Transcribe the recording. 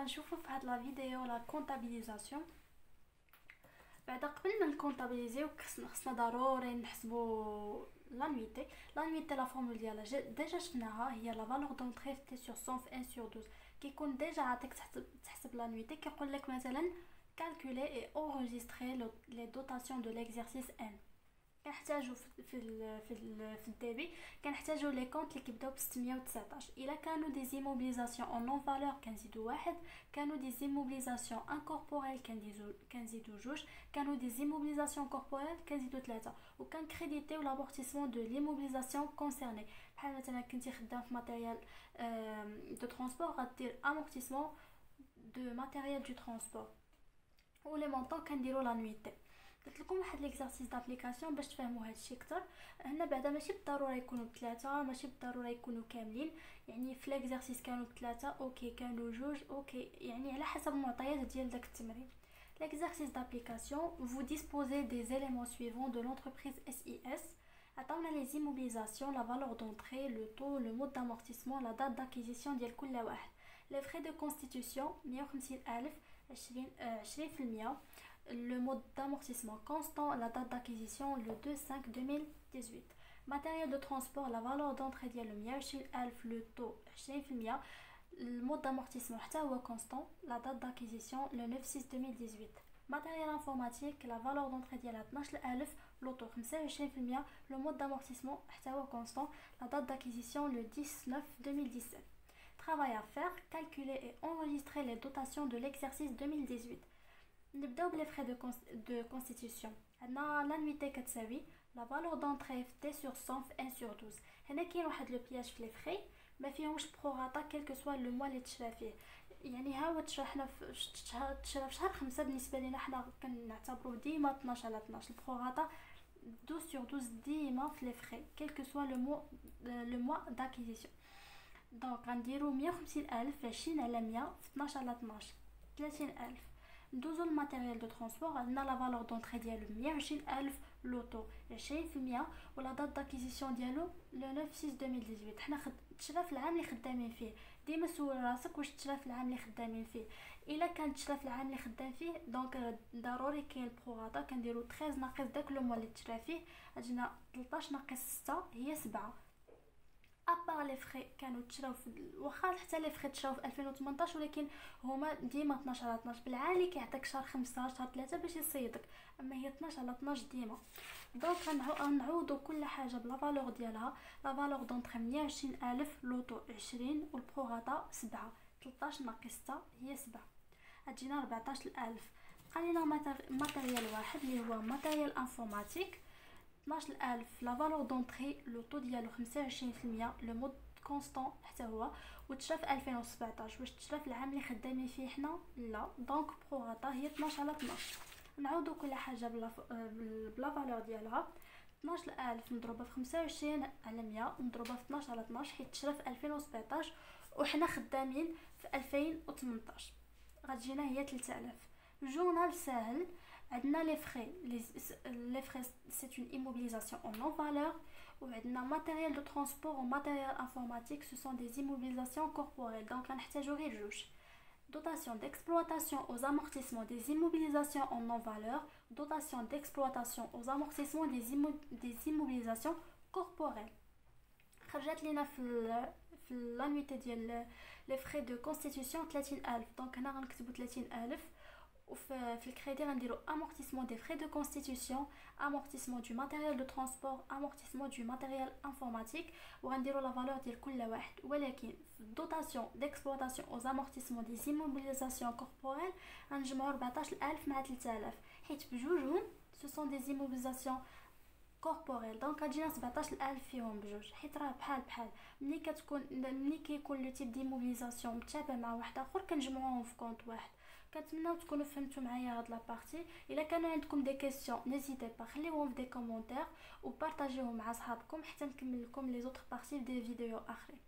غنشوفوا في هاد لا فيديو لا كونطابيليزاسيون. بعد قبل ما نكونطابيليزيو خصنا ضروري نحسبوا لانويتي. لانويتي لا فورمول ديالها ديجا شفناها، هي لا فالور دونطري تي سور 100 في 1 سور 12. كيكون ديجا عاطيك تحسب لانويتي، كيقول لك مثلا calculer et enregistrer les dotations de l'exercice N. كنحتاجو في الديبي كنحتاجو لي كونط اللي كيبداو ب 619. الا كانوا دي زيموبيليزاسيون اون نون فالور كنزيدو واحد، كانوا دي زيموبيليزاسيون انكوربوريل كنزيدو جوج، كانوا دي زيموبيليزاسيون كوربوريل كنزيدو ثلاثه، وكنكريديتيو لامورتيسمون دو ليموبيليزاسيون كونسيرني. بحال مثلا كنتي خدام في ماتيريال دو ترونسبور غدير امورتيسمون دو ماتيريال دو ترونسبور، و لي مونطون كنديرو لانويتي. قلت لكم واحد ليكزارسيس دابليكاسيون باش تفهموا هادشي اكثر. هنا بعدا ماشي بالضروره يكونوا بثلاثه، ماشي بالضروره يكونوا كاملين، يعني في ليكزارسيس كانوا بثلاثه اوكي، كانوا جوج اوكي، يعني على حسب المعطيات ديال داك التمرين. L'exercice d'application, vous disposez des éléments suivants de l'entreprise SIS. عطاونا les immobilisations, la valeur d'entrée, le taux, le mode d'amortissement, la date d'acquisition ديال كل واحد. Les frais de constitution 150,000 20%. Le mode d'amortissement constant, la date d'acquisition le 2/5/2018. Matériel de transport, la valeur d'entrée ديال 120,000, le taux 20%. Le mode d'amortissement حتى هو constant, la date d'acquisition le 9/6/2018. Matériel informatique, la valeur d'entrée ديالها 12,000, le taux 25%. Le mode d'amortissement حتى هو constant, la date d'acquisition le 10/9/2017. Travail à faire, calculer et enregistrer les dotations de l'exercice 2018. نبداو بلي فrais de constitution. عندنا لانويتي كتساوي لا فالور دونطري تي سور 100 في 1 سور 12. هنا كاين واحد لو بياج في لي فrais، ما فيهمش بروغاطا كيلكو سوا لو موا اللي تشرا فيه. يعني ها هو تشرا في شهر 5 بالنسبه لينا حنا كنعتبروه ديما 12 على 12. البروغاطا 12 sur 12 ديما في لي frais كيلكو سوا لو موا داكيزيسيون. دونك غنديرو 150,000 في 20 على 100 في 12 على 12 30,000. ندوزو الماتيريال دو ترونسبور. عندنا لا فالور دونطري ديالو 120,000، لوطو 20%، ولا دات داكيزيسيون ديالو لو 9/6/2018. حنا تشرا في العام اللي خدامين فيه. ديما سول راسك واش تشرا في العام اللي خدامين فيه. الا كان تشرا في العام اللي خدام فيه دونك ضروري كاين البروغاطا كنديرو 13 ناقص داك لو موا اللي تشرا فيه، اجينا 13 ناقص 6 هي 7. ابار لي فري كانوا تشراو واخا حتى لي فري تشراو في 2018، ولكن هما ديما 12 على 12 بالعالي كيعطيك شهر 5 شهر 3 باش يصيدك، اما هي 12 على 12 ديما. دونك غنعوضوا كل حاجه بلا فالور ديالها. لا فالور دونطري 120,000، لوطو 20، والبروغاطا 7. 13 ناقص 6 هي 7، غتجينا 14,000. بقى لينا ماتيريال واحد اللي هو ماتيريال انفورماتيك 12,000. لا فالور دونطري لو طو ديالو 25%، لو مود كونستون حتى هو، وتشرا في 2017. واش تشرا في العام اللي خدامين فيه حنا؟ لا. دونك بروغاطا هي 12 على 12. نعوضوا كل حاجه بلا فالور ديالها. 12,000 نضربها في 25 على 100 نضربها في 12 على 12 حيت تشرا في 2017 وحنا خدامين في 2018. غتجينا هي 3000. جورنال ساهل. عندنا لي فري سي اون immobilisation en non valeur، وعندنا ماتيريال دو ترونسبور و ماتيريال انفورماتيك سو سون دي immobilisations corporelles. دونك غنحتاجو غير جوج. dotation d'exploitation aux amortissements des immobilisations en non valeur، dotation d'exploitation aux amortissements des immobilisations corporelles. خرجت لينا في لانويتي ديال لي فري دو كونستيتيوشن 30,000. دونك هنا غنكتبو 30,000، وفي الكريدي غنديرو amortissement des frais de constitution، amortissement du matériel de transport، amortissement du matériel informatique، وغنديرو لا فالور ديال كل واحد. ولكن في dotation d'exploitation aux amortissements des immobilisations corporelles غنجمعو 14,000 مع 3000 حيت بجوجهم ce sont des immobilisations كوربوريل. دونك غتجينا 17,000 فيهم بجوج، حيت راه بحال ملي كيكون لو تيب دي موبيليزاسيون متشابه مع واحد اخر كنجمعوهم في كونط واحد. كنتمناو تكونوا فهمتوا معايا هاد لا بارتي. الا كانوا عندكم دي كيسيون نيزيتي با خليوهم في دي كومونتير وبارطاجيوهم مع صحابكم حتى نكمل لكم لي زوطر بارتي في دي فيديو اخرين.